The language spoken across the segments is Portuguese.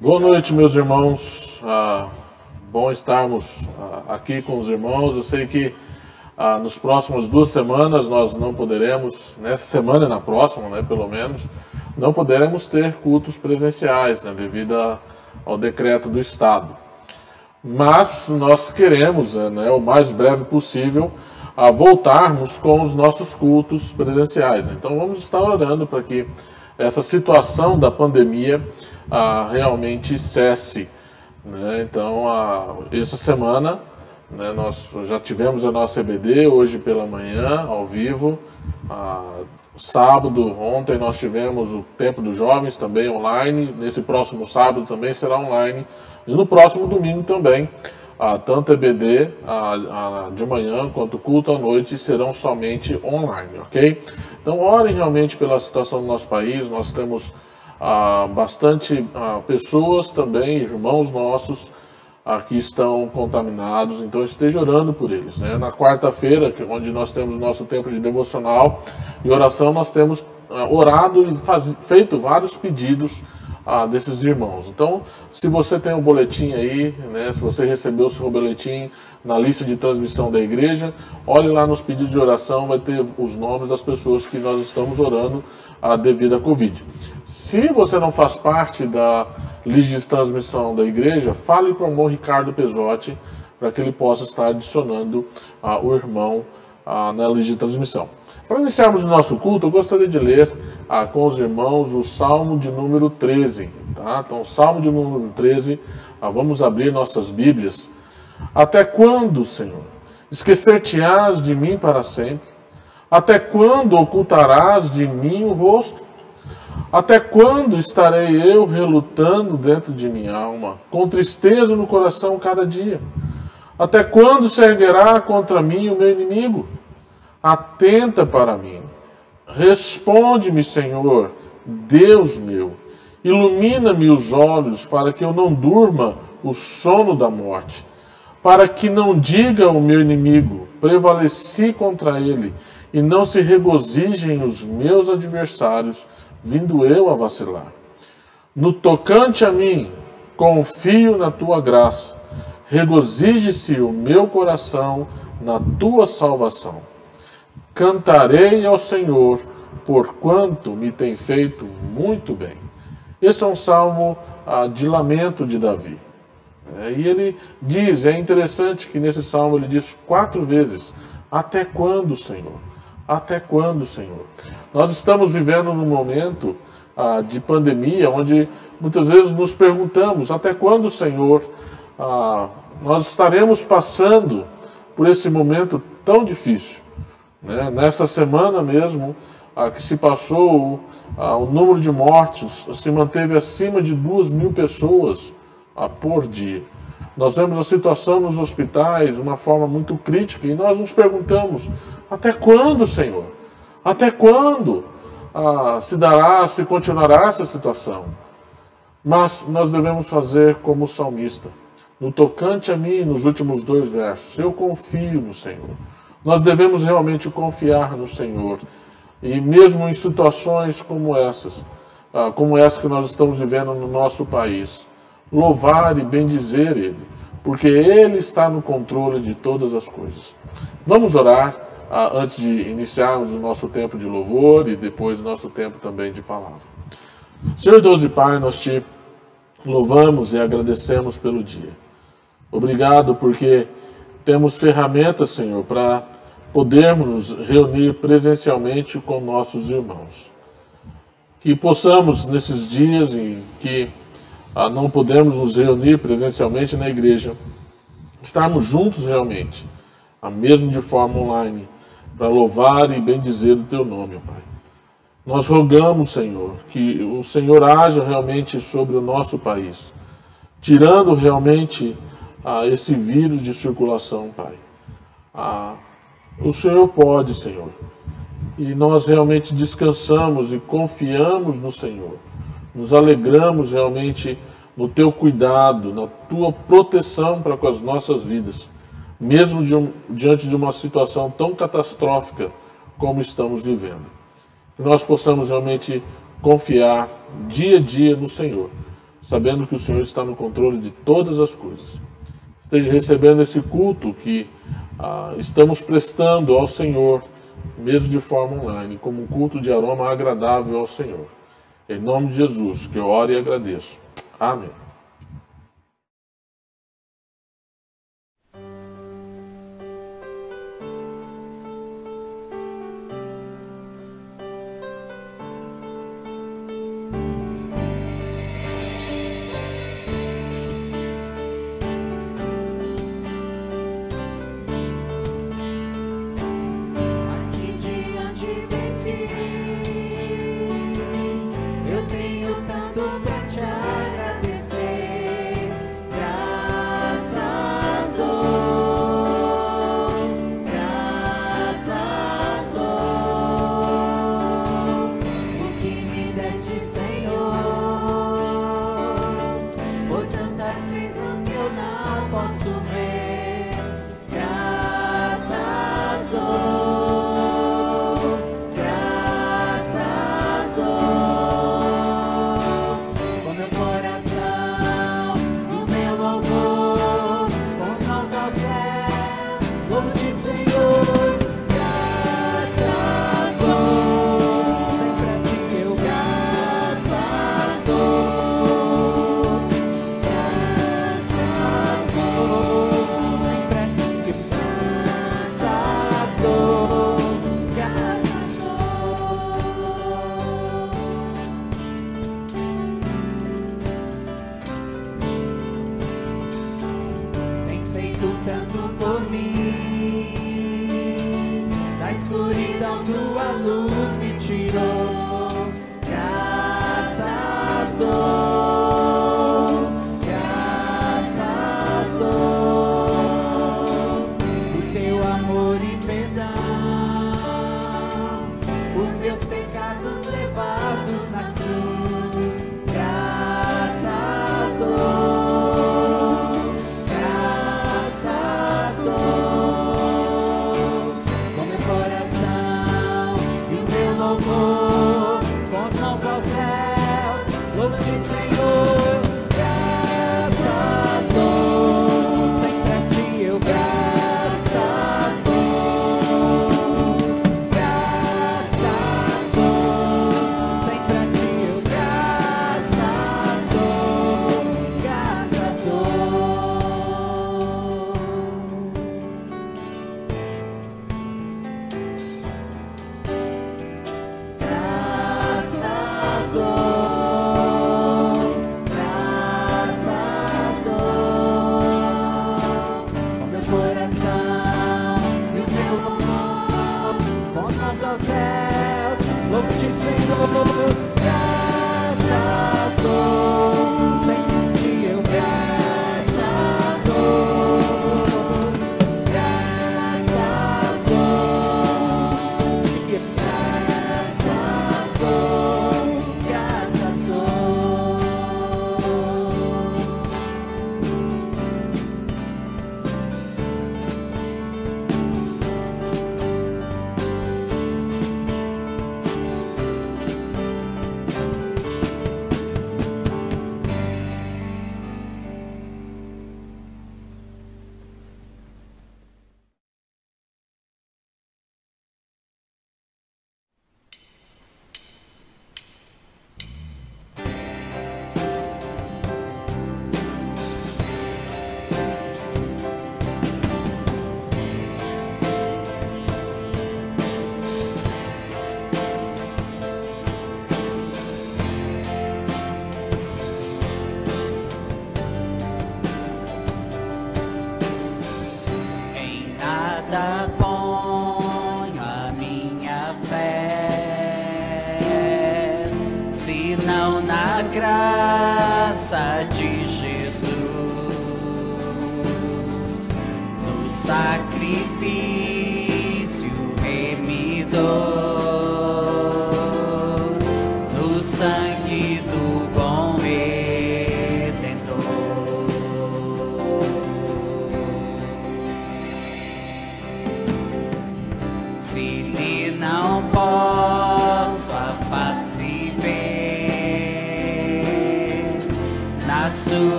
Boa noite, meus irmãos. Bom estarmos aqui com os irmãos. Eu sei que nos próximas 2 semanas nós não poderemos, nessa semana e na próxima, né, pelo menos, não poderemos ter cultos presenciais, né, devido ao decreto do Estado. Mas nós queremos, né, o mais breve possível, voltarmos com os nossos cultos presenciais. Então vamos estar orando para que essa situação da pandemia realmente cesse, né? Então, essa semana, né, nós já tivemos a nossa EBD, hoje pela manhã, ao vivo. Sábado, ontem nós tivemos o Tempo dos Jovens também online. Nesse próximo sábado também será online. E no próximo domingo também, tanto a EBD de manhã quanto o culto à noite serão somente online, ok? Então orem realmente pela situação do nosso país. Nós temos bastante pessoas também, irmãos nossos, que estão contaminados, então esteja orando por eles, né? Na quarta-feira, onde nós temos o nosso tempo de devocional e oração, nós temos orado e feito vários pedidos desses irmãos. Então, se você tem um boletim aí, né, se você recebeu o seu boletim na lista de transmissão da igreja, olhe lá nos pedidos de oração, vai ter os nomes das pessoas que nós estamos orando devido à Covid. Se você não faz parte da lista de transmissão da igreja, fale com o irmão Ricardo Pesotti para que ele possa estar adicionando o irmão na lista de transmissão. Para iniciarmos o nosso culto, eu gostaria de ler com os irmãos o Salmo de número 13. Tá? Então, Salmo de número 13, vamos abrir nossas Bíblias. Até quando, Senhor, esquecer-te-ás de mim para sempre? Até quando ocultarás de mim o rosto? Até quando estarei eu relutando dentro de minha alma, com tristeza no coração cada dia? Até quando se erguerá contra mim o meu inimigo? Atenta para mim. Responde-me, Senhor, Deus meu. Ilumina-me os olhos para que eu não durma o sono da morte. Para que não diga o meu inimigo, prevaleci contra ele, e não se regozijem os meus adversários, vindo eu a vacilar. No tocante a mim, confio na tua graça. Regozije-se o meu coração na tua salvação. Cantarei ao Senhor, porquanto me tem feito muito bem. Esse é um salmo de lamento de Davi. E ele diz, é interessante que nesse salmo ele diz 4 vezes, até quando, Senhor? Até quando, Senhor? Nós estamos vivendo num momento de pandemia, onde muitas vezes nos perguntamos, até quando, Senhor, nós estaremos passando por esse momento tão difícil? Né? Nessa semana mesmo, que se passou, o número de mortes se manteve acima de 2.000 pessoas por dia. Nós vemos a situação nos hospitais de uma forma muito crítica e nós nos perguntamos, até quando, Senhor? Até quando se continuará essa situação? Mas nós devemos fazer como o salmista. No tocante a mim, nos últimos 2 versos, eu confio no Senhor. Nós devemos realmente confiar no Senhor. E mesmo em situações como essa que nós estamos vivendo no nosso país, louvar e bendizer Ele, porque Ele está no controle de todas as coisas. Vamos orar antes de iniciarmos o nosso tempo de louvor e depois o nosso tempo também de palavra. Senhor Deus e Pai, nós Te louvamos e agradecemos pelo dia. Obrigado porque temos ferramentas, Senhor, para podermos nos reunir presencialmente com nossos irmãos. Que possamos, nesses dias em que não podemos nos reunir presencialmente na igreja, estarmos juntos realmente, mesmo de forma online, para louvar e bendizer o Teu nome, Pai. Nós rogamos, Senhor, que o Senhor haja realmente sobre o nosso país, tirando realmente esse vírus de circulação, Pai. O Senhor pode, Senhor, e nós realmente descansamos e confiamos no Senhor. Nos alegramos realmente no Teu cuidado, na Tua proteção para com as nossas vidas, mesmo diante de uma situação tão catastrófica como estamos vivendo. Que nós possamos realmente confiar dia a dia no Senhor, sabendo que o Senhor está no controle de todas as coisas. Esteja recebendo esse culto que estamos prestando ao Senhor, mesmo de forma online, como um culto de aroma agradável ao Senhor. Em nome de Jesus, que eu oro e agradeço. Amém. graça de Jesus, no sacrifício remidor, no sangue do bom Redentor. Se lhe não posso a face ver,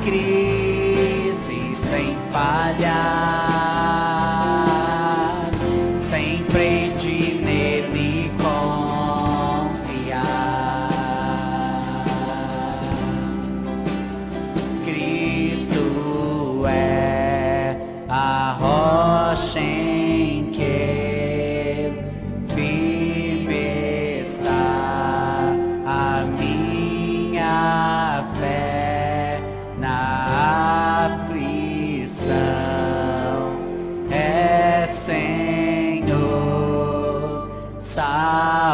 crise sem falhar, sempre de nele confiar. Cristo é a rocha em que firme está a minha fé na aflição. É Senhor Salvador.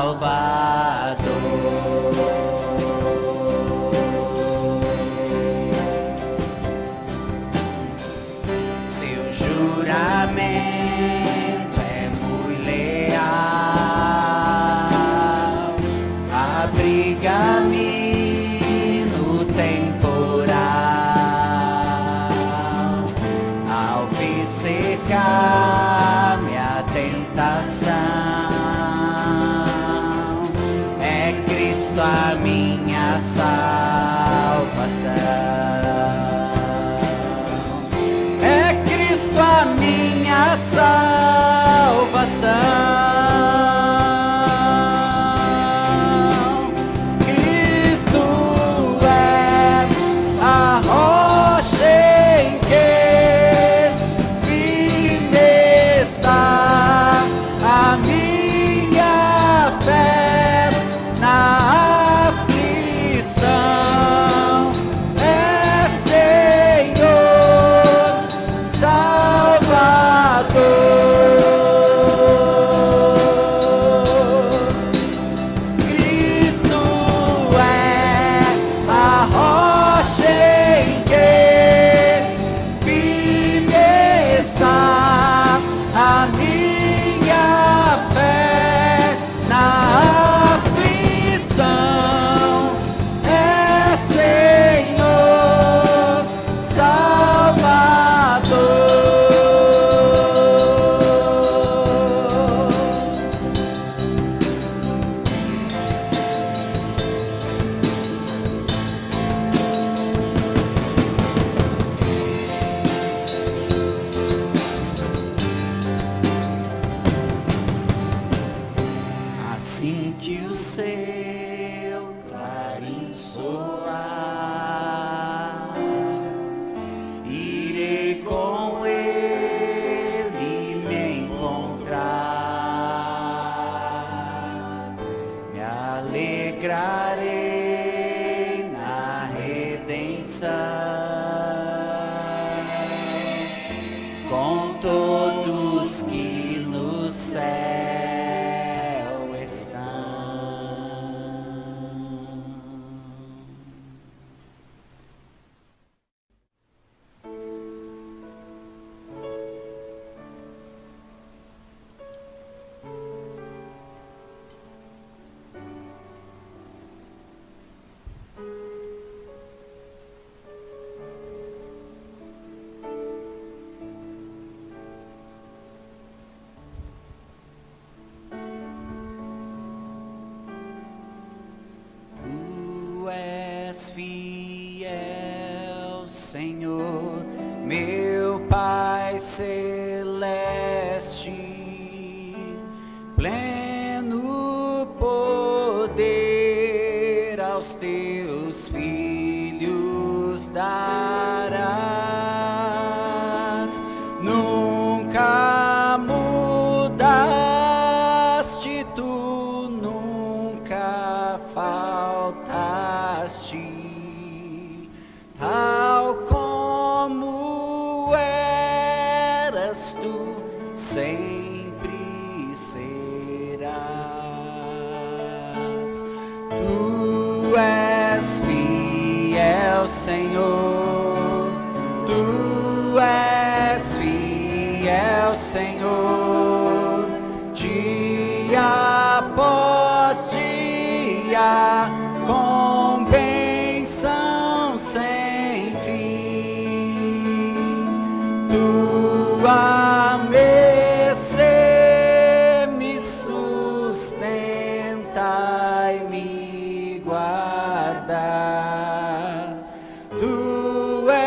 Seu juramento é muito leal, abriga-me no temporal, ao fim secar minha tentação. É Cristo a minha salvação. É Cristo a minha salvação. Cristo é a rocha em que firme está a minha fé na aflição. É Senhor Salvador. Cristo é a rocha em que firme está a minha fé na aflição. É Senhor Salvador. Assim que o seu clarim soar, irei com ele me encontrar, me alegrarei na redenção, com todos que no céu estão. Tu és fiel, Senhor, meu Pai celeste, pleno poder aos teus filhos darás. Nunca mudaste, tu nunca faltaste, tal como eras tu, sempre serás. Tu és fiel, Senhor, tu és fiel, Senhor, dia após dia, com bênção sem fim. Tua mercê me sustenta e me guarda. Tu és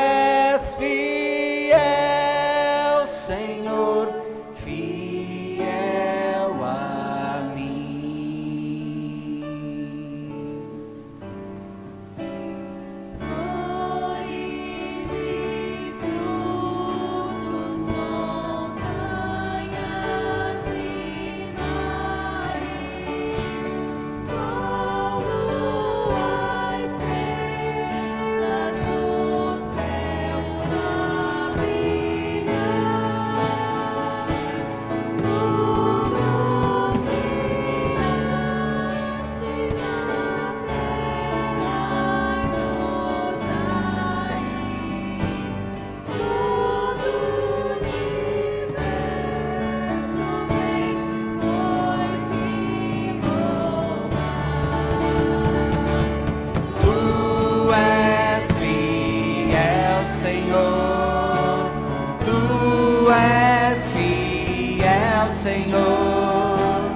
Senhor,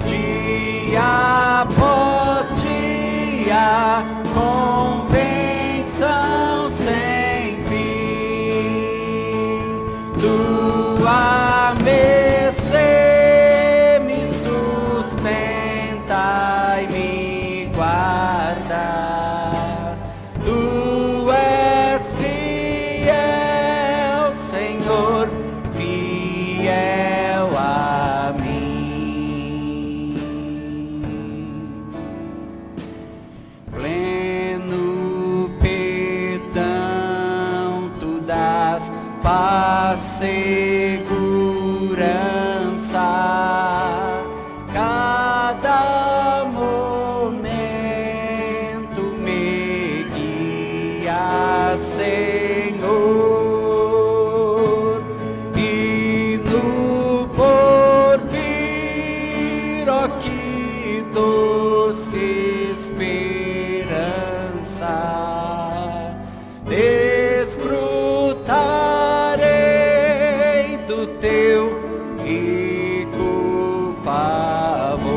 dia após dia, com bênção sem fim. Tua mercê me sustenta e me guarda. Tu és fiel, Senhor, fiel a mim. Pleno perdão, tu dás paz, segurança. Cada momento me guia, Senhor, e no porvir, ó, que doce esperança, desfrutarei do teu rico favor.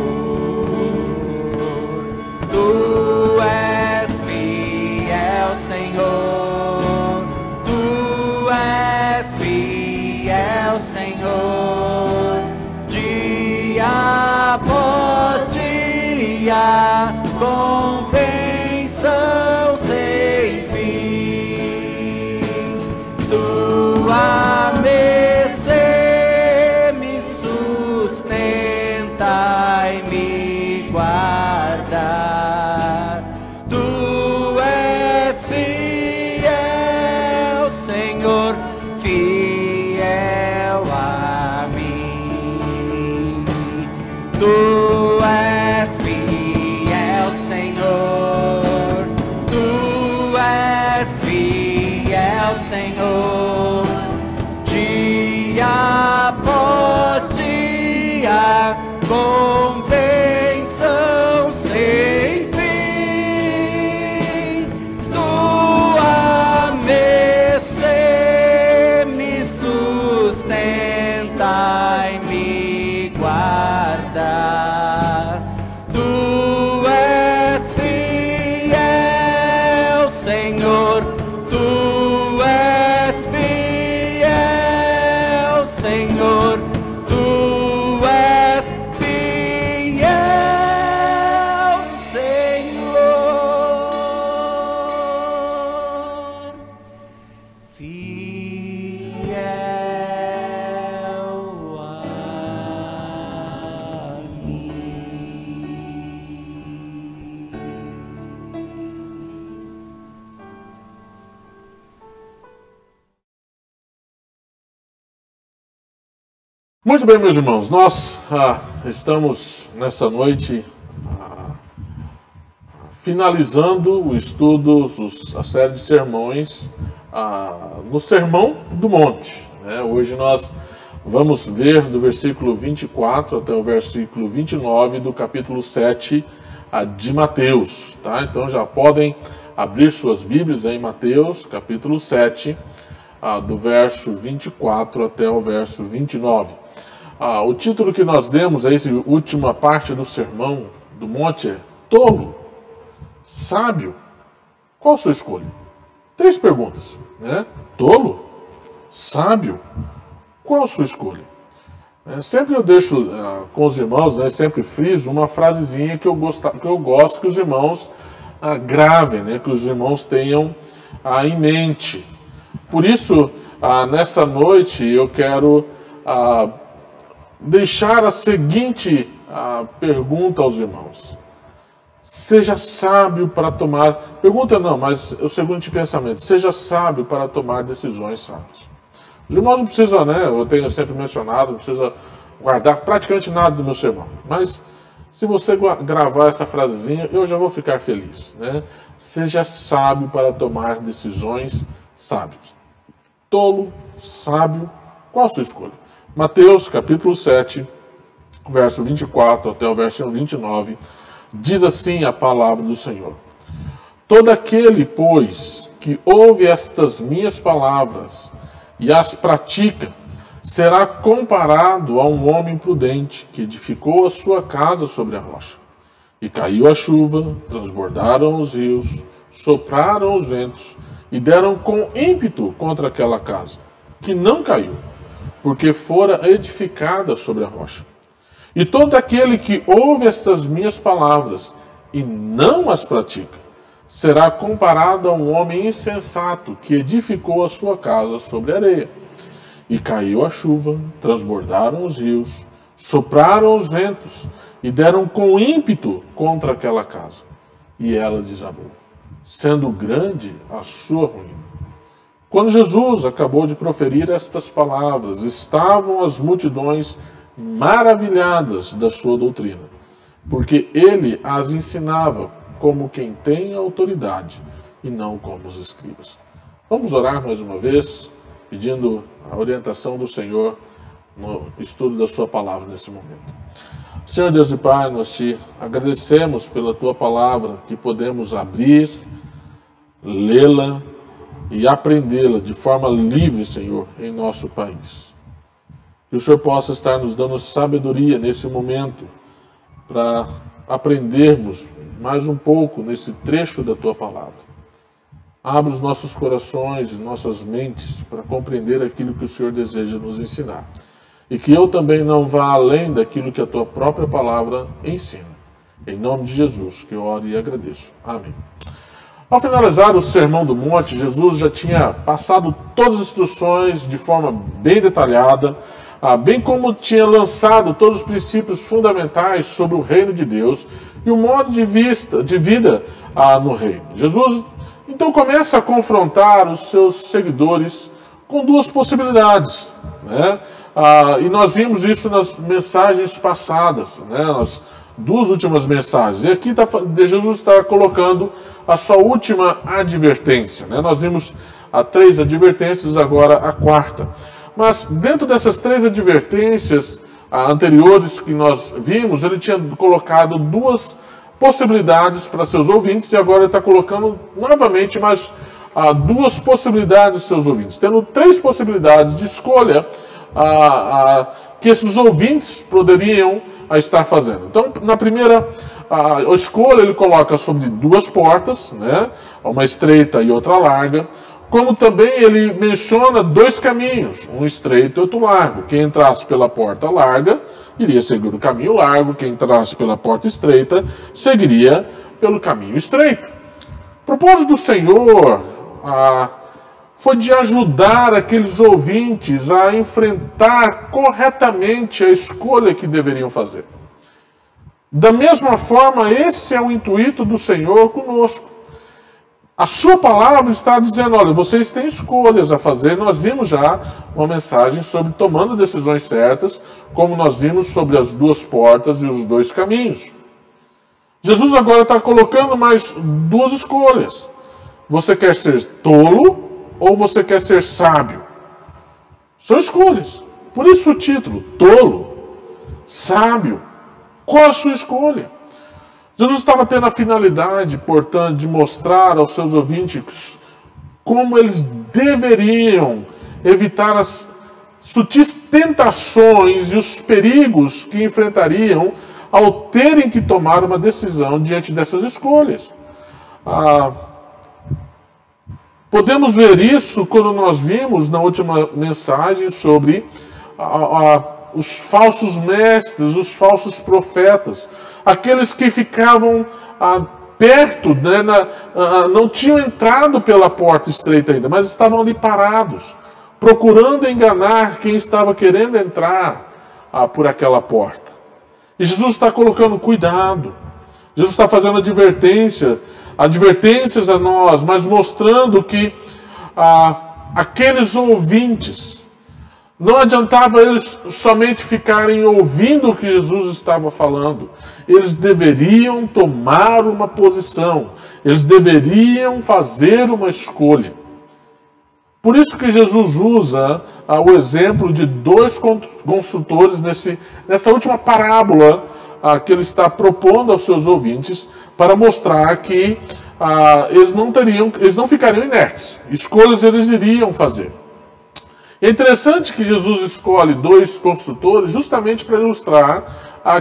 Tu és fiel, Senhor, tu és fiel, Senhor, dia após dia, com bênção sem fim. Tua mercê me sustenta e me guarda. Tu és fiel, Senhor, fiel a mim. Tu és fiel, Senhor, tu és fiel, Senhor, dia após dia, com bênção sem fim. Tua mercê me sustenta e me guarda. Tu és fiel, Senhor, tu és fiel, Senhor, tu és fiel, Senhor, fiel a mim. Muito bem, meus irmãos, nós estamos nessa noite finalizando o estudo, a série de sermões no Sermão do Monte, né? Hoje nós vamos ver do versículo 24 até o versículo 29 do capítulo 7 de Mateus, tá? Então já podem abrir suas Bíblias em Mateus, capítulo 7, do verso 24 até o verso 29. O título que nós demos a essa última parte do Sermão do Monte é Tolo, Sábio, qual a sua escolha? 3 perguntas, né? Tolo, sábio, qual a sua escolha? Sempre eu deixo com os irmãos, né, sempre friso uma frasezinha que eu gosto que os irmãos gravem, né, que os irmãos tenham em mente. Por isso, nessa noite, eu quero deixar a seguinte pergunta aos irmãos. Seja sábio para tomar... Pergunta não, mas o seguinte pensamento. Seja sábio para tomar decisões sábias. Os irmãos não precisam, né? Eu tenho sempre mencionado, não precisa guardar praticamente nada do meu sermão. Mas se você gravar essa frasezinha, eu já vou ficar feliz, né? Seja sábio para tomar decisões sábias. Tolo, sábio, qual a sua escolha? Mateus, capítulo 7, verso 24 até o verso 29, diz assim a palavra do Senhor. Todo aquele, pois, que ouve estas minhas palavras e as pratica, será comparado a um homem prudente que edificou a sua casa sobre a rocha. E caiu a chuva, transbordaram os rios, sopraram os ventos e deram com ímpeto contra aquela casa, que não caiu, porque fora edificada sobre a rocha. E todo aquele que ouve estas minhas palavras e não as pratica, será comparado a um homem insensato que edificou a sua casa sobre a areia. E caiu a chuva, transbordaram os rios, sopraram os ventos e deram com ímpeto contra aquela casa. E ela desabou, sendo grande a sua ruína. Quando Jesus acabou de proferir estas palavras, estavam as multidões maravilhadas da sua doutrina, porque ele as ensinava como quem tem autoridade e não como os escribas. Vamos orar mais uma vez, pedindo a orientação do Senhor no estudo da sua palavra nesse momento. Senhor Deus e Pai, nós te agradecemos pela tua palavra, que podemos abrir, lê-la e aprendê-la de forma livre, Senhor, em nosso país. Que o Senhor possa estar nos dando sabedoria nesse momento para aprendermos mais um pouco nesse trecho da tua palavra. Abra os nossos corações e nossas mentes para compreender aquilo que o Senhor deseja nos ensinar. E que eu também não vá além daquilo que a tua própria palavra ensina. Em nome de Jesus, que eu oro e agradeço. Amém. Ao finalizar o Sermão do Monte, Jesus já tinha passado todas as instruções de forma bem detalhada, bem como tinha lançado todos os princípios fundamentais sobre o reino de Deus e o modo de vida no reino. Jesus então começa a confrontar os seus seguidores com duas possibilidades, né? E nós vimos isso nas mensagens passadas, né? Nas duas últimas mensagens. E aqui Jesus está colocando a sua última advertência, né? Nós vimos 3 advertências, agora a 4ª. Mas dentro dessas 3 advertências anteriores que nós vimos, ele tinha colocado 2 possibilidades para seus ouvintes, e agora ele está colocando novamente mais 2 possibilidades dos seus ouvintes, tendo 3 possibilidades de escolha que esses ouvintes poderiam estar fazendo. Então, na primeira escolha, ele coloca sobre 2 portas, né? Uma estreita e outra larga, como também ele menciona 2 caminhos, um estreito e outro largo. Quem entrasse pela porta larga iria seguir o caminho largo, quem entrasse pela porta estreita seguiria pelo caminho estreito. O propósito do Senhor foi de ajudar aqueles ouvintes a enfrentar corretamente a escolha que deveriam fazer. Da mesma forma, esse é o intuito do Senhor conosco. A sua palavra está dizendo, olha, vocês têm escolhas a fazer. Nós vimos já uma mensagem sobre tomando decisões certas, como nós vimos sobre as 2 portas e os 2 caminhos. Jesus agora está colocando mais 2 escolhas. Você quer ser tolo ou você quer ser sábio? São escolhas. Por isso o título, tolo, sábio. Qual a sua escolha? Jesus estava tendo a finalidade, portanto, de mostrar aos seus ouvintes como eles deveriam evitar as sutis tentações e os perigos que enfrentariam ao terem que tomar uma decisão diante dessas escolhas. Podemos ver isso quando nós vimos na última mensagem sobre os falsos mestres, os falsos profetas, aqueles que ficavam perto, né, não tinham entrado pela porta estreita ainda, mas estavam ali parados, procurando enganar quem estava querendo entrar por aquela porta. E Jesus está colocando cuidado, Jesus está fazendo advertências a nós, mas mostrando que aqueles ouvintes, não adiantava eles somente ficarem ouvindo o que Jesus estava falando. Eles deveriam tomar uma posição. Eles deveriam fazer uma escolha. Por isso que Jesus usa o exemplo de 2 construtores nessa última parábola que ele está propondo aos seus ouvintes, para mostrar que eles não ficariam inertes. Escolhas eles iriam fazer. É interessante que Jesus escolhe 2 construtores justamente para ilustrar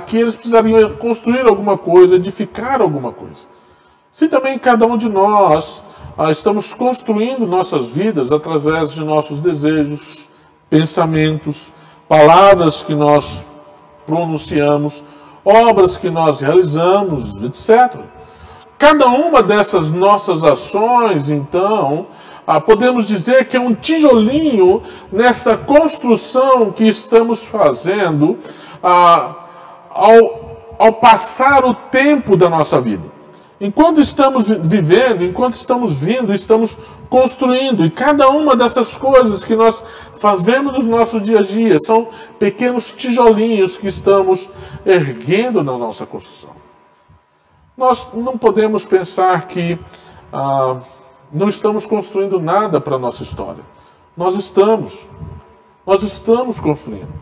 que eles precisariam construir alguma coisa, edificar alguma coisa. Se também cada um de nós estamos construindo nossas vidas através de nossos desejos, pensamentos, palavras que nós pronunciamos, obras que nós realizamos, etc. Cada uma dessas nossas ações, então, podemos dizer que é um tijolinho nessa construção que estamos fazendo ao passar o tempo da nossa vida. Enquanto estamos vivendo, enquanto estamos vindo, estamos construindo. E cada uma dessas coisas que nós fazemos nos nossos dias a dia são pequenos tijolinhos que estamos erguendo na nossa construção. Nós não podemos pensar que não estamos construindo nada para a nossa história. Nós estamos construindo.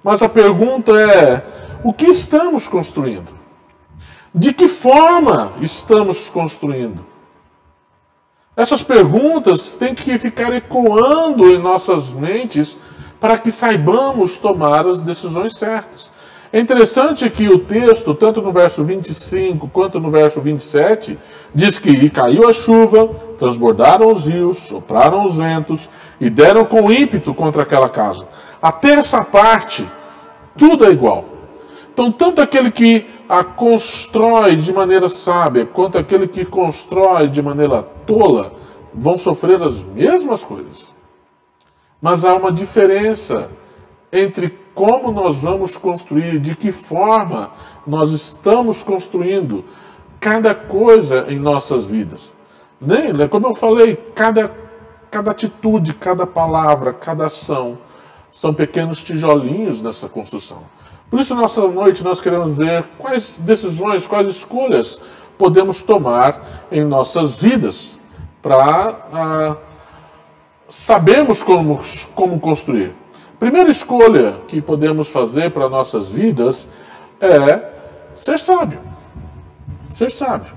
Mas a pergunta é, o que estamos construindo? De que forma estamos construindo? Essas perguntas têm que ficar ecoando em nossas mentes para que saibamos tomar as decisões certas. É interessante que o texto, tanto no verso 25 quanto no verso 27, diz que "E caiu a chuva, transbordaram os rios, sopraram os ventos e deram com ímpeto contra aquela casa." Até essa parte, tudo é igual. Então, tanto aquele que a constrói de maneira sábia, quanto aquele que constrói de maneira tola, vão sofrer as mesmas coisas. Mas há uma diferença entre como nós vamos construir, de que forma nós estamos construindo cada coisa em nossas vidas. Como eu falei, cada atitude, cada palavra, cada ação, são pequenos tijolinhos nessa construção. Por isso, nessa noite, nós queremos ver quais decisões, quais escolhas podemos tomar em nossas vidas para sabermos como construir. A primeira escolha que podemos fazer para nossas vidas é ser sábio. Ser sábio.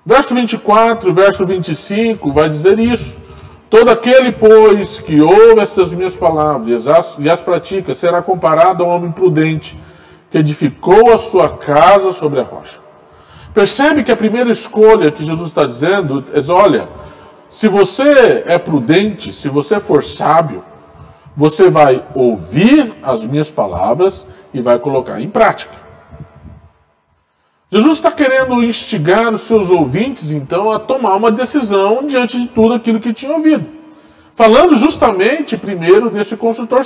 Verso 24, verso 25 vai dizer isso. "Todo aquele, pois, que ouve essas minhas palavras e as pratica, será comparado ao homem prudente, que edificou a sua casa sobre a rocha." Percebe que a primeira escolha que Jesus está dizendo é, olha, se você é prudente, se você for sábio, você vai ouvir as minhas palavras e vai colocar em prática. Jesus está querendo instigar os seus ouvintes, então, a tomar uma decisão diante de tudo aquilo que tinham ouvido. Falando justamente, primeiro, desse construtor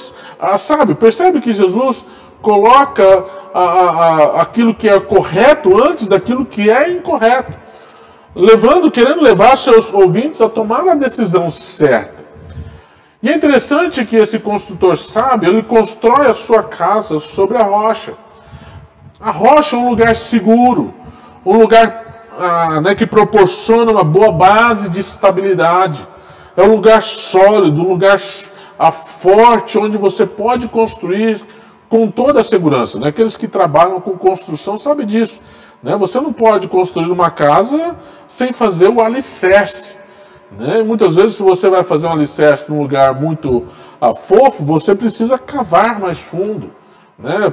sábio. Percebe que Jesus coloca aquilo que é correto antes daquilo que é incorreto. Querendo levar seus ouvintes a tomar a decisão certa. E é interessante que esse construtor sábio, ele constrói a sua casa sobre a rocha. A rocha é um lugar seguro, um lugar que proporciona uma boa base de estabilidade. É um lugar sólido, um lugar forte, onde você pode construir com toda a segurança. Aqueles que trabalham com construção sabem disso. Você não pode construir uma casa sem fazer o alicerce. Muitas vezes, se você vai fazer um alicerce num lugar muito fofo, você precisa cavar mais fundo.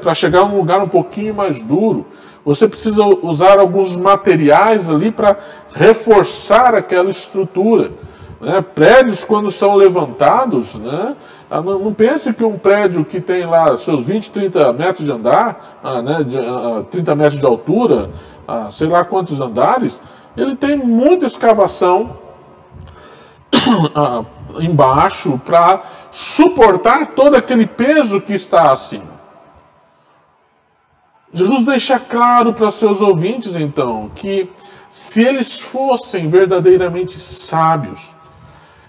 Para chegar a um lugar um pouquinho mais duro. Você precisa usar alguns materiais ali para reforçar aquela estrutura. Prédios, quando são levantados, não pense que um prédio que tem lá seus 20, 30 metros de andar, 30 metros de altura, sei lá quantos andares, ele tem muita escavação embaixo para suportar todo aquele peso que está acima. Jesus deixa claro para seus ouvintes, então, que se eles fossem verdadeiramente sábios,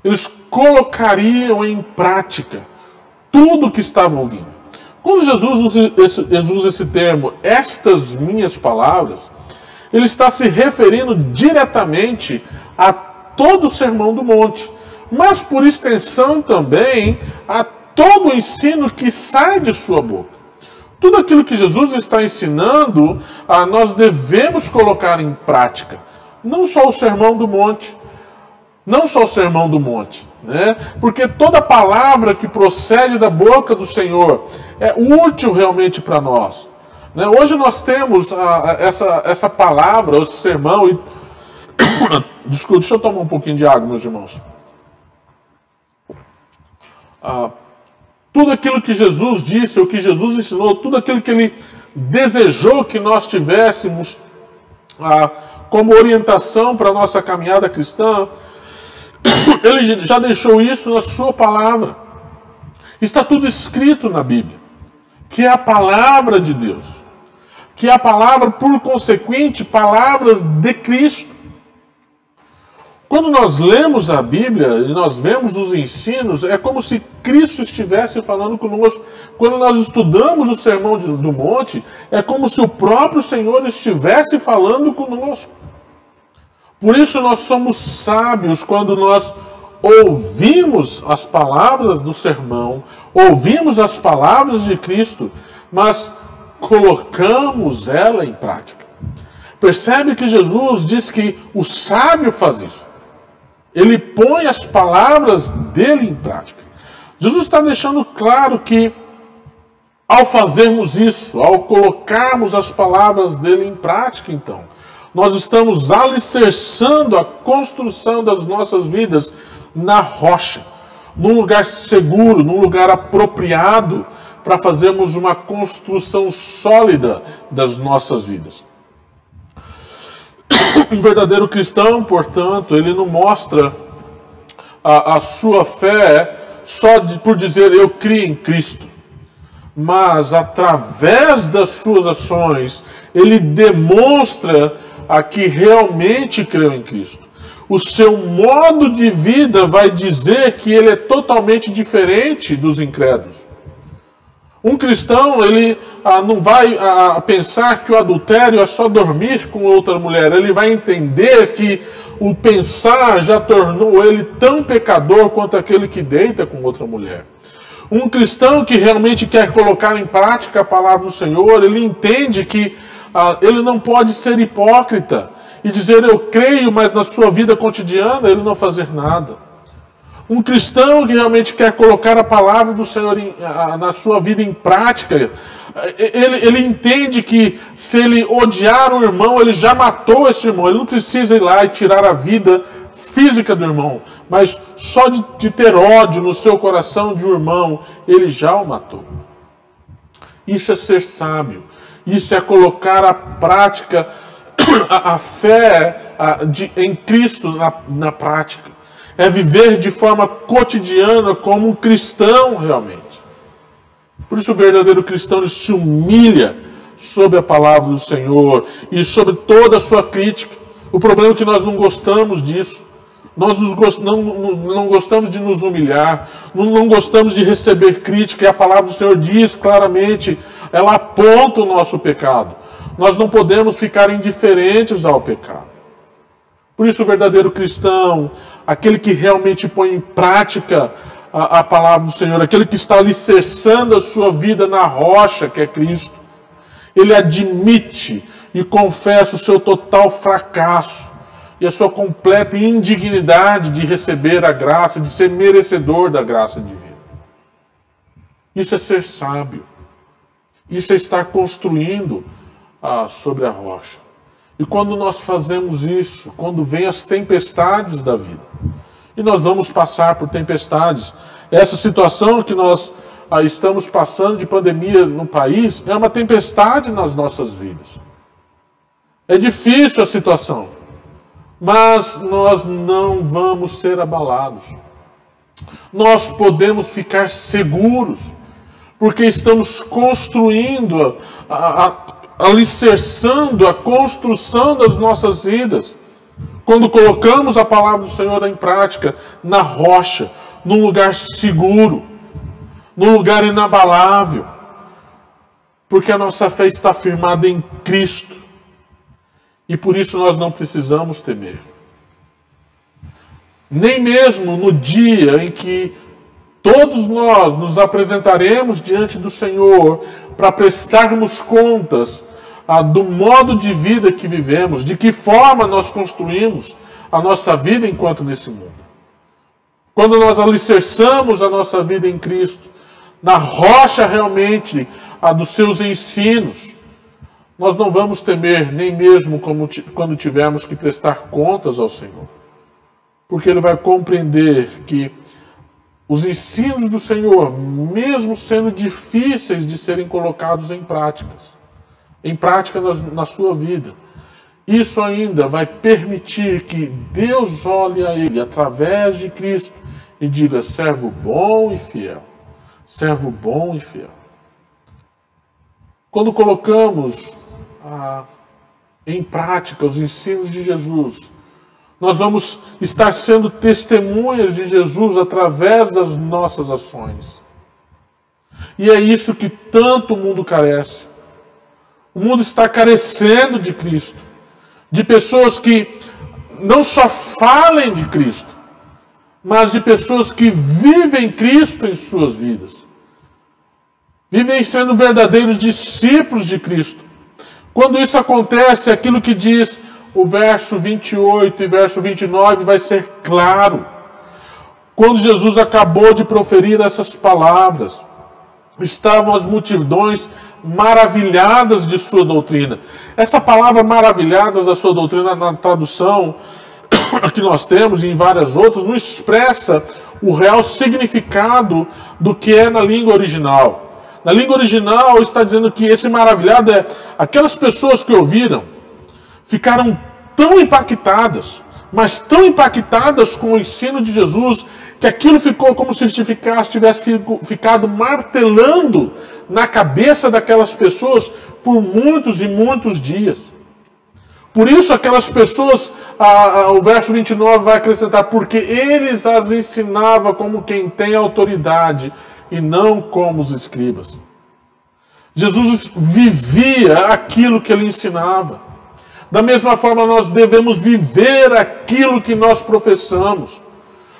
eles colocariam em prática tudo o que estavam ouvindo. Quando Jesus usa esse termo, "estas minhas palavras", ele está se referindo diretamente a todo o Sermão do Monte, mas por extensão também a todo o ensino que sai de sua boca. Tudo aquilo que Jesus está ensinando, nós devemos colocar em prática. Não só o Sermão do Monte, Não só o Sermão do Monte, né? Porque toda palavra que procede da boca do Senhor é útil realmente para nós. Né? Hoje nós temos essa palavra, esse sermão. E... Desculpa, deixa eu tomar um pouquinho de água, meus irmãos. Tudo aquilo que Jesus disse, o que Jesus ensinou, tudo aquilo que Ele desejou que nós tivéssemos como orientação para a nossa caminhada cristã, Ele já deixou isso na sua palavra. Está tudo escrito na Bíblia, que é a palavra de Deus, que é a palavra, por consequente, palavras de Cristo. Quando nós lemos a Bíblia e nós vemos os ensinos, é como se Cristo estivesse falando conosco. Quando nós estudamos o Sermão do Monte, é como se o próprio Senhor estivesse falando conosco. Por isso nós somos sábios quando nós ouvimos as palavras do sermão, ouvimos as palavras de Cristo, mas colocamos ela em prática. Percebe que Jesus diz que o sábio faz isso. Ele põe as palavras dele em prática. Jesus está deixando claro que, ao fazermos isso, ao colocarmos as palavras dele em prática, então, nós estamos alicerçando a construção das nossas vidas na rocha, num lugar seguro, num lugar apropriado para fazermos uma construção sólida das nossas vidas. Um verdadeiro cristão, portanto, ele não mostra a sua fé só por dizer eu creio em Cristo, mas através das suas ações ele demonstra a que realmente creu em Cristo. O seu modo de vida vai dizer que ele é totalmente diferente dos incrédulos. Um cristão, ele não vai pensar que o adultério é só dormir com outra mulher. Ele vai entender que o pensar já tornou ele tão pecador quanto aquele que deita com outra mulher. Um cristão que realmente quer colocar em prática a palavra do Senhor, ele entende que ele não pode ser hipócrita e dizer eu creio, mas na sua vida cotidiana ele não fazer nada. Um cristão que realmente quer colocar a palavra do Senhor na sua vida em prática, ele entende que se ele odiar o irmão, ele já matou esse irmão. Ele não precisa ir lá e tirar a vida física do irmão, mas só de ter ódio no seu coração de um irmão, ele já o matou. Isso é ser sábio. Isso é colocar a prática, a fé em Cristo na prática. É viver de forma cotidiana como um cristão realmente. Por isso o verdadeiro cristão ele se humilha sobre a palavra do Senhor e sobre toda a sua crítica. O problema é que nós não gostamos disso. Nós não gostamos de nos humilhar, não gostamos de receber crítica, e a palavra do Senhor diz claramente, ela aponta o nosso pecado. Nós não podemos ficar indiferentes ao pecado. Por isso o verdadeiro cristão, aquele que realmente põe em prática a palavra do Senhor, aquele que está alicerçando a sua vida na rocha que é Cristo, ele admite e confessa o seu total fracasso e a sua completa indignidade de receber a graça, de ser merecedor da graça divina. Isso é ser sábio. Isso é estar construindo sobre a rocha. E quando nós fazemos isso, quando vem as tempestades da vida, e nós vamos passar por tempestades, essa situação que nós estamos passando de pandemia no país é uma tempestade nas nossas vidas. É difícil a situação, mas nós não vamos ser abalados. Nós podemos ficar seguros, porque estamos construindo, alicerçando a construção das nossas vidas. Quando colocamos a palavra do Senhor em prática, na rocha, num lugar seguro, num lugar inabalável, porque a nossa fé está firmada em Cristo, e por isso nós não precisamos temer. Nem mesmo no dia em que todos nós nos apresentaremos diante do Senhor para prestarmos contas do modo de vida que vivemos, de que forma nós construímos a nossa vida enquanto nesse mundo. Quando nós alicerçamos a nossa vida em Cristo, na rocha realmente dos seus ensinos, nós não vamos temer nem mesmo quando tivermos que prestar contas ao Senhor. Porque Ele vai compreender que os ensinos do Senhor, mesmo sendo difíceis de serem colocados em prática na sua vida, isso ainda vai permitir que Deus olhe a ele através de Cristo e diga: servo bom e fiel. Servo bom e fiel. Quando colocamos em prática os ensinos de Jesus, nós vamos estar sendo testemunhas de Jesus através das nossas ações. E é isso que tanto o mundo carece. O mundo está carecendo de Cristo, de pessoas que não só falem de Cristo, mas de pessoas que vivem Cristo em suas vidas. Vivem sendo verdadeiros discípulos de Cristo. Quando isso acontece, aquilo que diz o verso 28 e verso 29 vai ser claro. Quando Jesus acabou de proferir essas palavras, estavam as multidões maravilhadas de sua doutrina. Essa palavra maravilhadas da sua doutrina, na tradução que nós temos e em várias outras, não expressa o real significado do que é na língua original. Na língua original está dizendo que esse maravilhado é aquelas pessoas que ouviram, ficaram tão impactadas, mas tão impactadas com o ensino de Jesus, que aquilo ficou como se tivesse ficado martelando na cabeça daquelas pessoas por muitos e muitos dias. Por isso aquelas pessoas, o verso 29 vai acrescentar, porque eles as ensinava como quem tem autoridade e não como os escribas. Jesus vivia aquilo que ele ensinava. Da mesma forma, nós devemos viver aquilo que nós professamos.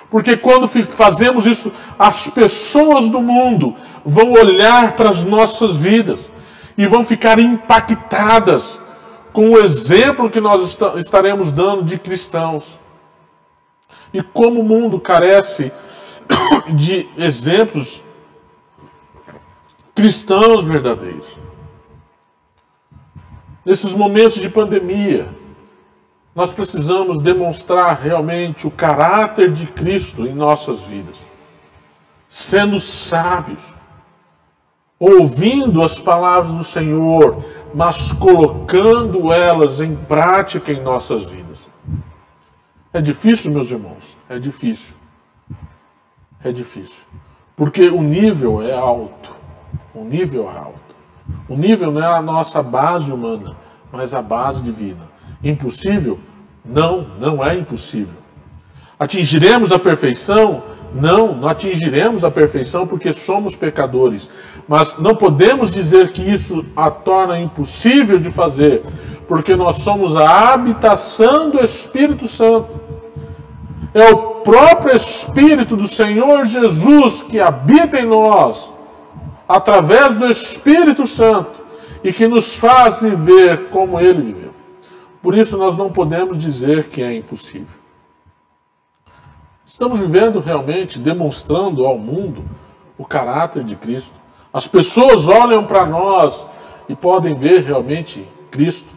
Porque quando fazemos isso, as pessoas do mundo vão olhar para as nossas vidas e vão ficar impactadas com o exemplo que nós estaremos dando de cristãos. E como o mundo carece de exemplos cristãos verdadeiros. Nesses momentos de pandemia, nós precisamos demonstrar realmente o caráter de Cristo em nossas vidas. Sendo sábios, ouvindo as palavras do Senhor, mas colocando elas em prática em nossas vidas. É difícil, meus irmãos, é difícil. É difícil. Porque o nível é alto. O nível é alto. O nível não é a nossa base humana, mas a base divina. Impossível? Não, não é impossível. Atingiremos a perfeição? Não, não atingiremos a perfeição porque somos pecadores. Mas não podemos dizer que isso a torna impossível de fazer, porque nós somos a habitação do Espírito Santo. É o próprio Espírito do Senhor Jesus que habita em nós, através do Espírito Santo, e que nos faz viver como Ele viveu. Por isso nós não podemos dizer que é impossível. Estamos vivendo realmente, demonstrando ao mundo o caráter de Cristo. As pessoas olham para nós e podem ver realmente Cristo.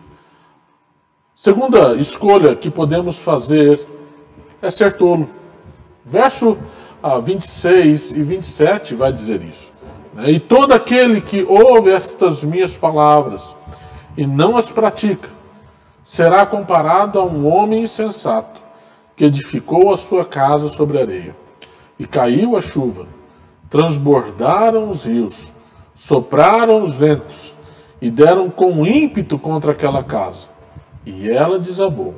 Segunda escolha que podemos fazer é ser tolo. Verso 26 e 27 vai dizer isso. E todo aquele que ouve estas minhas palavras e não as pratica, será comparado a um homem insensato que edificou a sua casa sobre areia. E caiu a chuva, transbordaram os rios, sopraram os ventos e deram com ímpeto contra aquela casa. E ela desabou,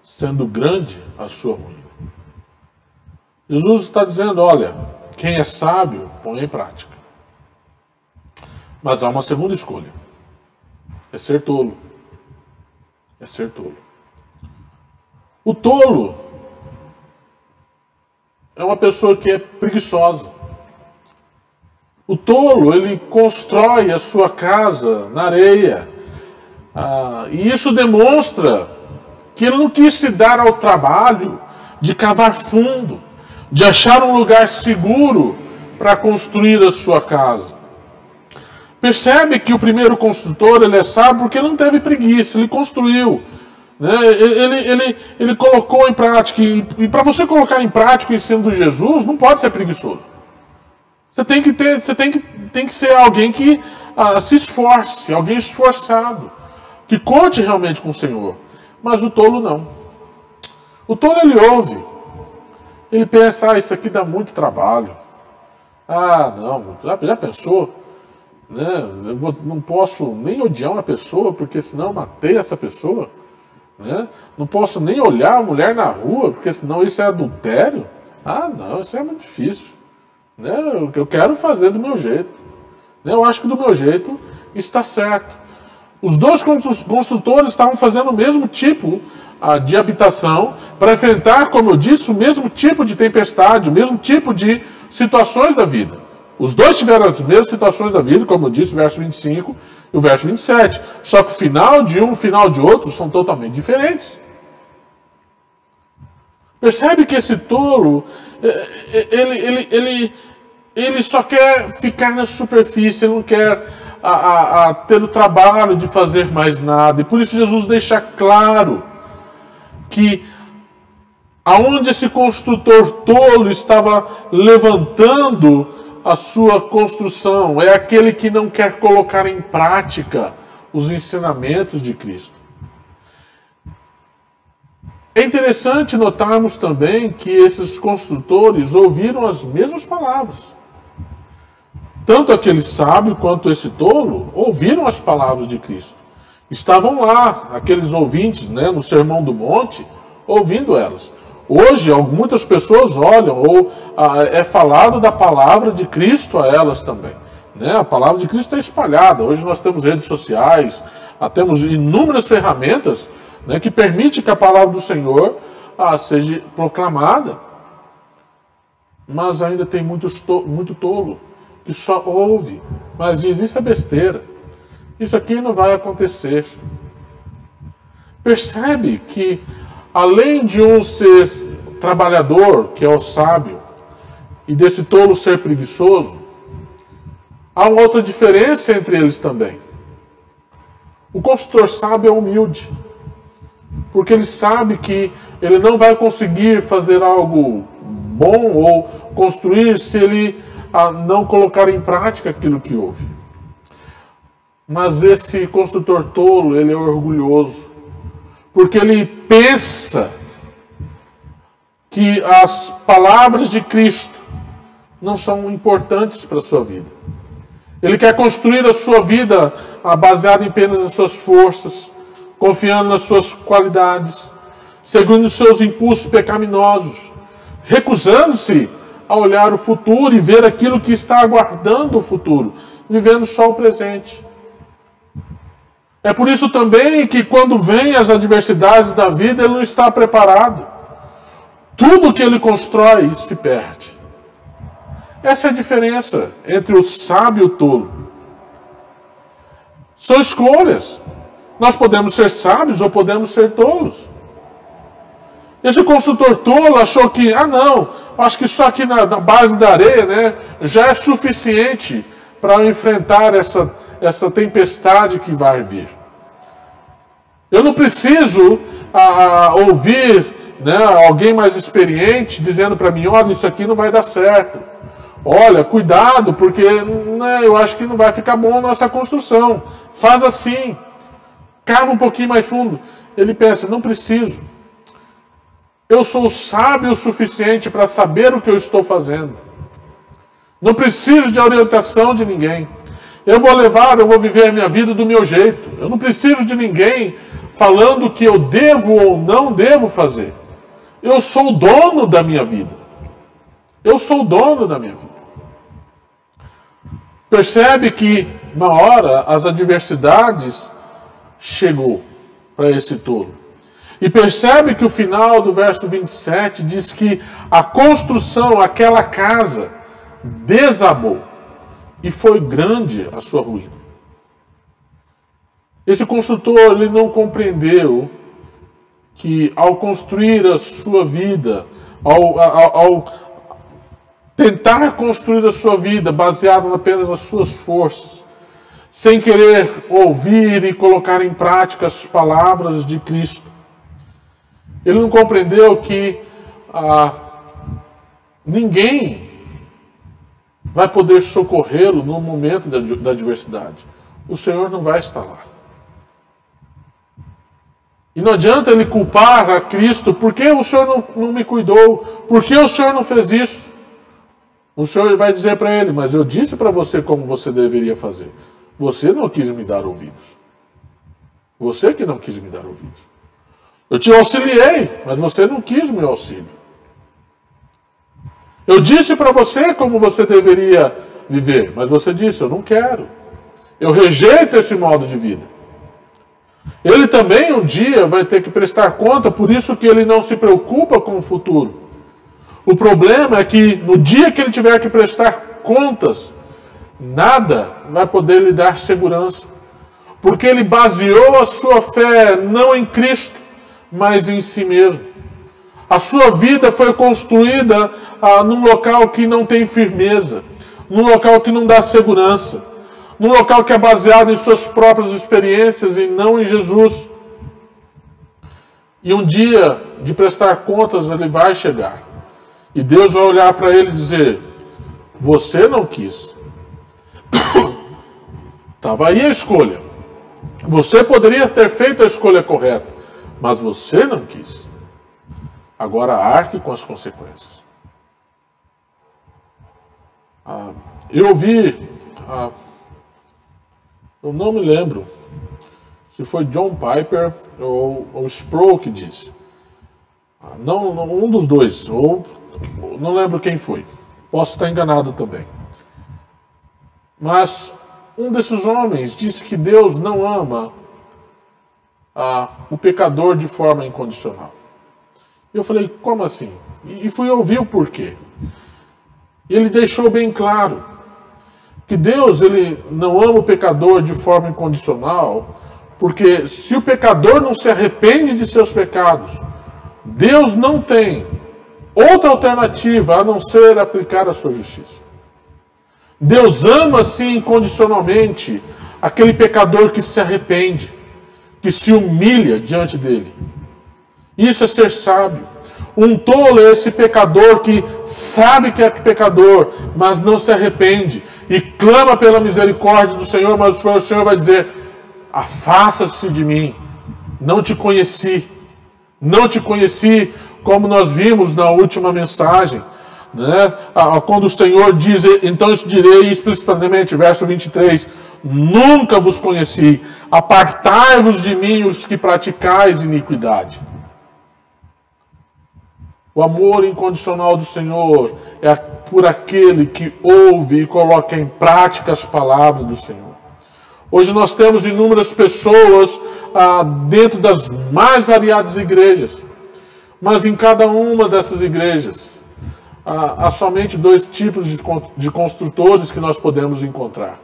sendo grande a sua ruína. Jesus está dizendo, olha, quem é sábio, põe em prática. Mas há uma segunda escolha. É ser tolo. É ser tolo. O tolo é uma pessoa que é preguiçosa. O tolo, ele constrói a sua casa na areia. E isso demonstra que ele não quis se dar ao trabalho de cavar fundo, de achar um lugar seguro para construir a sua casa. Percebe que o primeiro construtor, ele é sábio porque ele não teve preguiça, ele construiu. Né? Ele colocou em prática. E para você colocar em prática o ensino de Jesus, não pode ser preguiçoso. Você tem que ser alguém que se esforce, alguém esforçado, que conte realmente com o Senhor. Mas o tolo não. O tolo, ele ouve. Ele pensa, isso aqui dá muito trabalho. Não, já pensou? Né? Não posso nem odiar uma pessoa, porque senão eu matei essa pessoa. Né? Não posso nem olhar a mulher na rua, porque senão isso é adultério. Não, isso é muito difícil. Né? Eu quero fazer do meu jeito. Né? Eu acho que do meu jeito está certo. Os dois construtores estavam fazendo o mesmo tipo de habitação para enfrentar, como eu disse, o mesmo tipo de tempestade, o mesmo tipo de situações da vida. Os dois tiveram as mesmas situações da vida, como eu disse, o verso 25 e o verso 27. Só que o final de um e o final de outro são totalmente diferentes. Percebe que esse tolo, ele só quer ficar na superfície, ele não quer ter o trabalho de fazer mais nada. E por isso Jesus deixa claro que aonde esse construtor tolo estava levantando a sua construção, é aquele que não quer colocar em prática os ensinamentos de Cristo. É interessante notarmos também que esses construtores ouviram as mesmas palavras. Tanto aquele sábio quanto esse tolo ouviram as palavras de Cristo. Estavam lá, aqueles ouvintes, né, no Sermão do Monte, ouvindo elas. Hoje, muitas pessoas olham, ou é falado da palavra de Cristo a elas também. Né? A palavra de Cristo está espalhada. Hoje nós temos redes sociais, temos inúmeras ferramentas, né, que permitem que a palavra do Senhor seja proclamada. Mas ainda tem muito tolo que só ouve, mas diz, isso é besteira. Isso aqui não vai acontecer. Percebe que além de um ser trabalhador, que é o sábio, e desse tolo ser preguiçoso, há uma outra diferença entre eles também. O construtor sábio é humilde, porque ele sabe que ele não vai conseguir fazer algo bom ou construir se ele não colocar em prática aquilo que ouve. Mas esse construtor tolo, ele é orgulhoso, porque ele pensa que as palavras de Cristo não são importantes para a sua vida. Ele quer construir a sua vida baseada em apenas nas suas forças, confiando nas suas qualidades, segundo os seus impulsos pecaminosos, recusando-se a olhar o futuro e ver aquilo que está aguardando o futuro, vivendo só o presente. É por isso também que quando vem as adversidades da vida, ele não está preparado. Tudo que ele constrói se perde. Essa é a diferença entre o sábio e o tolo. São escolhas. Nós podemos ser sábios ou podemos ser tolos. Esse construtor tolo achou que, não, acho que só aqui na base da areia, né, já é suficiente para enfrentar essa tempestade que vai vir. Eu não preciso ouvir, né, alguém mais experiente dizendo para mim, olha, isso aqui não vai dar certo. Olha, cuidado, porque eu acho que não vai ficar bom a nossa construção. Faz assim, cava um pouquinho mais fundo. Ele pensa, não preciso. Eu sou sábio o suficiente para saber o que eu estou fazendo. Não preciso de orientação de ninguém. Eu vou viver a minha vida do meu jeito. Eu não preciso de ninguém falando o que eu devo ou não devo fazer. Eu sou o dono da minha vida. Eu sou o dono da minha vida. Percebe que, na hora, as adversidades chegou para esse tolo. E percebe que o final do verso 27 diz que a construção, aquela casa, desabou. E foi grande a sua ruína. Esse construtor, ele não compreendeu que ao construir a sua vida, ao tentar construir a sua vida baseado apenas nas suas forças, sem querer ouvir e colocar em prática as palavras de Cristo, ele não compreendeu que ninguém vai poder socorrê-lo no momento da adversidade. O Senhor não vai estar lá. E não adianta ele culpar a Cristo, por que o Senhor não me cuidou? Por que o Senhor não fez isso? O Senhor vai dizer para ele, mas eu disse para você como você deveria fazer. Você não quis me dar ouvidos. Você que não quis me dar ouvidos. Eu te auxiliei, mas você não quis meu auxílio. Eu disse para você como você deveria viver, mas você disse, eu não quero. Eu rejeito esse modo de vida. Ele também um dia vai ter que prestar conta, por isso que ele não se preocupa com o futuro. O problema é que no dia que ele tiver que prestar contas, nada vai poder lhe dar segurança. Porque ele baseou a sua fé não em Cristo, mas em si mesmo. A sua vida foi construída num local que não tem firmeza, num local que não dá segurança, num local que é baseado em suas próprias experiências e não em Jesus. E um dia de prestar contas ele vai chegar. E Deus vai olhar para ele e dizer, você não quis. Estava aí a escolha. Você poderia ter feito a escolha correta, mas você não quis. Agora arque com as consequências. Eu ouvi, eu não me lembro se foi John Piper ou Sproul que disse. Não, um dos dois, ou não lembro quem foi. Posso estar enganado também. Mas um desses homens disse que Deus não ama o pecador de forma incondicional. Eu falei, como assim? E fui ouvir o porquê. Ele deixou bem claro que Deus ele não ama o pecador de forma incondicional, porque se o pecador não se arrepende de seus pecados, Deus não tem outra alternativa a não ser aplicar a sua justiça. Deus ama, sim, incondicionalmente aquele pecador que se arrepende, que se humilha diante dele. Isso é ser sábio. Um tolo é esse pecador que sabe que é pecador, mas não se arrepende e clama pela misericórdia do Senhor, mas o Senhor vai dizer, afasta-se de mim, não te conheci. Não te conheci, como nós vimos na última mensagem, né? Quando o Senhor diz, então eu direi explicitamente, verso 23, nunca vos conheci, apartai-vos de mim os que praticais iniquidade. O amor incondicional do Senhor é por aquele que ouve e coloca em prática as palavras do Senhor. Hoje nós temos inúmeras pessoas dentro das mais variadas igrejas, mas em cada uma dessas igrejas há somente dois tipos de construtores que nós podemos encontrar: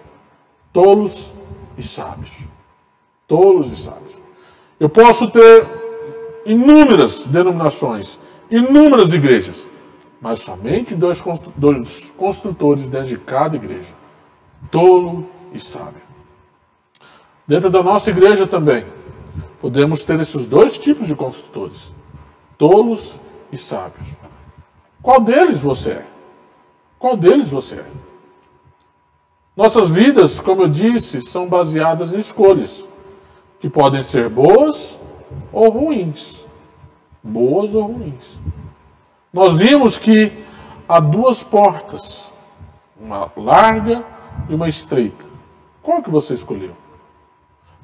tolos e sábios. Tolos e sábios. Eu posso ter inúmeras denominações, inúmeras igrejas, mas somente dois construtores dentro de cada igreja: tolo e sábio. Dentro da nossa igreja também, podemos ter esses dois tipos de construtores: tolos e sábios. Qual deles você é? Qual deles você é? Nossas vidas, como eu disse, são baseadas em escolhas, que podem ser boas ou ruins. Boas ou ruins. Nós vimos que há duas portas, uma larga e uma estreita. Qual que você escolheu?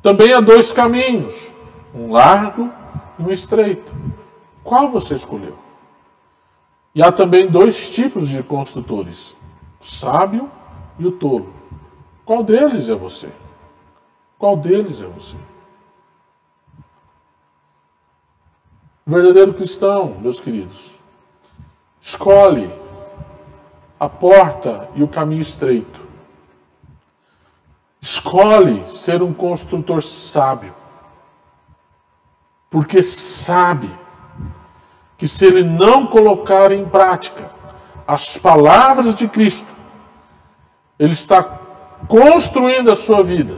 Também há dois caminhos, um largo e um estreito. Qual você escolheu? E há também dois tipos de construtores, o sábio e o tolo. Qual deles é você? Qual deles é você? O verdadeiro cristão, meus queridos, escolhe a porta e o caminho estreito. Escolhe ser um construtor sábio. porque sabe que se ele não colocar em prática as palavras de Cristo, ele está construindo a sua vida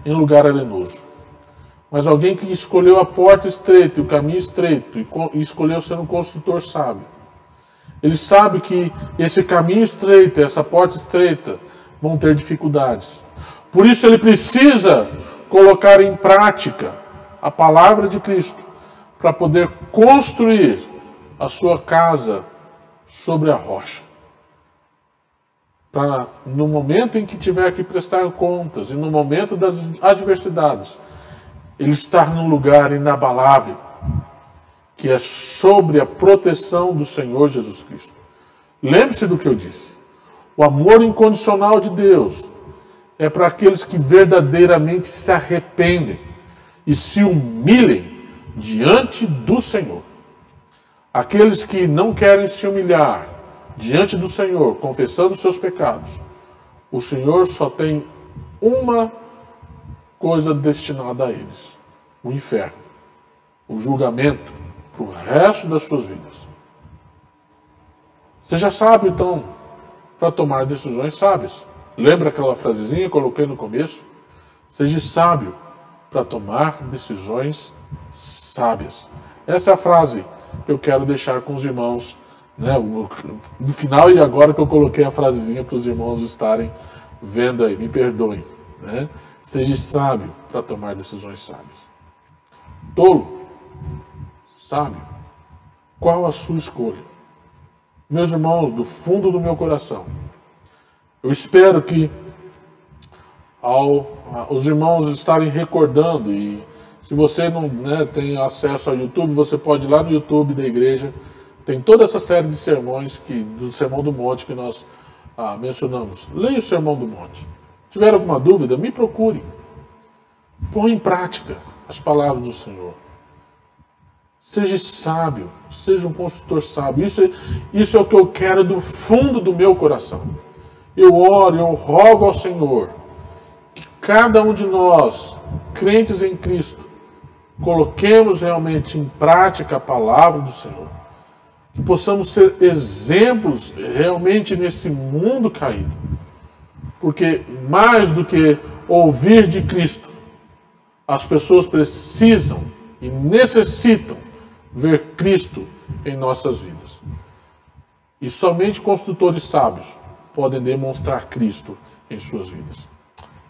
em lugar arenoso. Mas alguém que escolheu a porta estreita e o caminho estreito e escolheu ser um construtor sábio, ele sabe que esse caminho estreito, essa porta estreita, vão ter dificuldades. Por isso ele precisa colocar em prática a palavra de Cristo para poder construir a sua casa sobre a rocha. Para, no momento em que tiver que prestar contas e no momento das adversidades, ele estar num lugar inabalável, que é sobre a proteção do Senhor Jesus Cristo. Lembre-se do que eu disse. O amor incondicional de Deus é para aqueles que verdadeiramente se arrependem e se humilhem diante do Senhor. Aqueles que não querem se humilhar diante do Senhor, confessando seus pecados, o Senhor só tem uma coisa destinada a eles: o inferno, o julgamento para o resto das suas vidas. Seja sábio, então, para tomar decisões sábias. Lembra aquela frasezinha que eu coloquei no começo? Seja sábio para tomar decisões sábias. Essa é a frase que eu quero deixar com os irmãos, né, no final, e agora que eu coloquei a frasezinha para os irmãos estarem vendo aí, me perdoem, né? Seja sábio para tomar decisões sábias. Tolo, sábio, qual a sua escolha? Meus irmãos, do fundo do meu coração, eu espero que os irmãos estarem recordando, e se você não, né, tem acesso ao YouTube, você pode ir lá no YouTube da igreja, tem toda essa série de sermões do Sermão do Monte que nós mencionamos. Leia o Sermão do Monte. Se tiver alguma dúvida, me procure. Põe em prática as palavras do Senhor. Seja sábio, seja um construtor sábio. Isso é o que eu quero do fundo do meu coração. Eu oro, eu rogo ao Senhor que cada um de nós, crentes em Cristo, coloquemos realmente em prática a palavra do Senhor. Que possamos ser exemplos realmente nesse mundo caído. Porque mais do que ouvir de Cristo, as pessoas precisam e necessitam ver Cristo em nossas vidas. E somente construtores sábios podem demonstrar Cristo em suas vidas.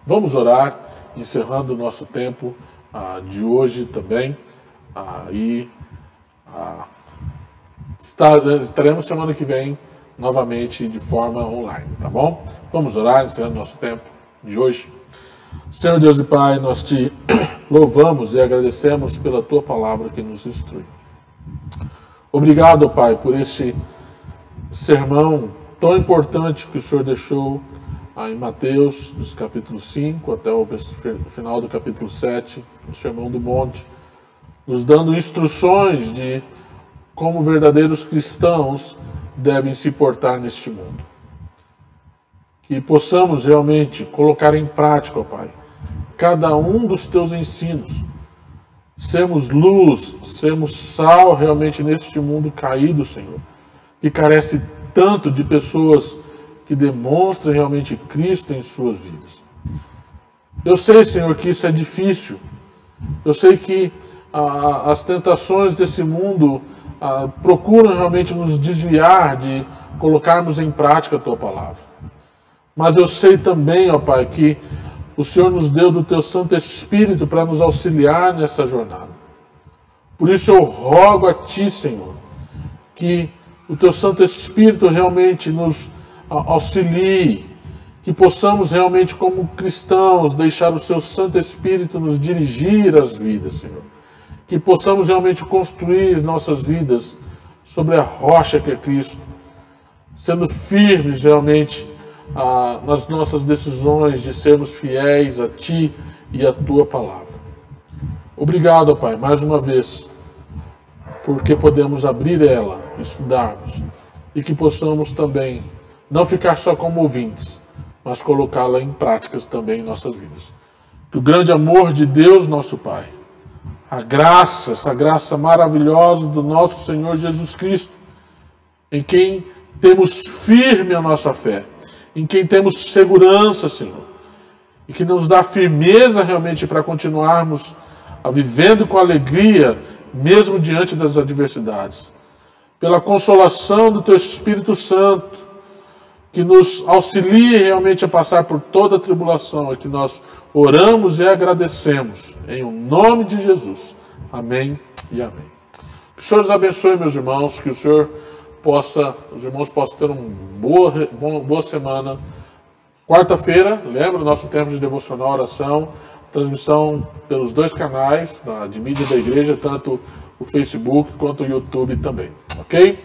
Vamos orar, encerrando o nosso tempo de hoje também. Estaremos semana que vem novamente de forma online, tá bom? Vamos orar, encerrando nosso tempo de hoje. Senhor Deus e Pai, nós te louvamos e agradecemos pela tua palavra que nos instrui. Obrigado, Pai, por este sermão tão importante que o Senhor deixou em Mateus, dos capítulos 5 até o final do capítulo 7, o Sermão do Monte, nos dando instruções de como verdadeiros cristãos devem se portar neste mundo. Que possamos realmente colocar em prática, ó Pai, cada um dos teus ensinos, sermos luz, sermos sal realmente neste mundo caído, Senhor, que carece tanto de pessoas que demonstrem realmente Cristo em suas vidas. Eu sei, Senhor, que isso é difícil. Eu sei que as tentações desse mundo procuram realmente nos desviar de colocarmos em prática a tua palavra. Mas eu sei também, ó Pai, que o Senhor nos deu do teu Santo Espírito para nos auxiliar nessa jornada. Por isso eu rogo a Ti, Senhor, que o teu Santo Espírito realmente nos auxilie, que possamos realmente como cristãos deixar o seu Santo Espírito nos dirigir as vidas, Senhor. Que possamos realmente construir nossas vidas sobre a rocha que é Cristo, sendo firmes realmente nas nossas decisões de sermos fiéis a Ti e a Tua palavra. Obrigado, Pai, mais uma vez, porque podemos abrir ela, estudarmos, e que possamos também não ficar só como ouvintes, mas colocá-la em práticas também em nossas vidas. Que o grande amor de Deus, nosso Pai, a graça, essa graça maravilhosa do nosso Senhor Jesus Cristo, em quem temos firme a nossa fé, em quem temos segurança, Senhor, e que nos dá firmeza realmente para continuarmos vivendo com alegria, mesmo diante das adversidades. Pela consolação do Teu Espírito Santo, que nos auxilie realmente a passar por toda a tribulação, é que nós oramos e agradecemos, em nome de Jesus. Amém e amém. Que o Senhor os abençoe, meus irmãos, que os irmãos possam ter uma boa semana. Quarta-feira, lembra o nosso tempo de devocional, oração, transmissão pelos 2 canais de mídia da igreja, tanto o Facebook quanto o YouTube também, ok?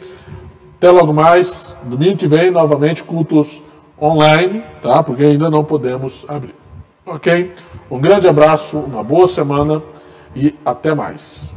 Até logo mais, domingo que vem, novamente, cultos online, tá? Porque ainda não podemos abrir, ok? Um grande abraço, uma boa semana e até mais.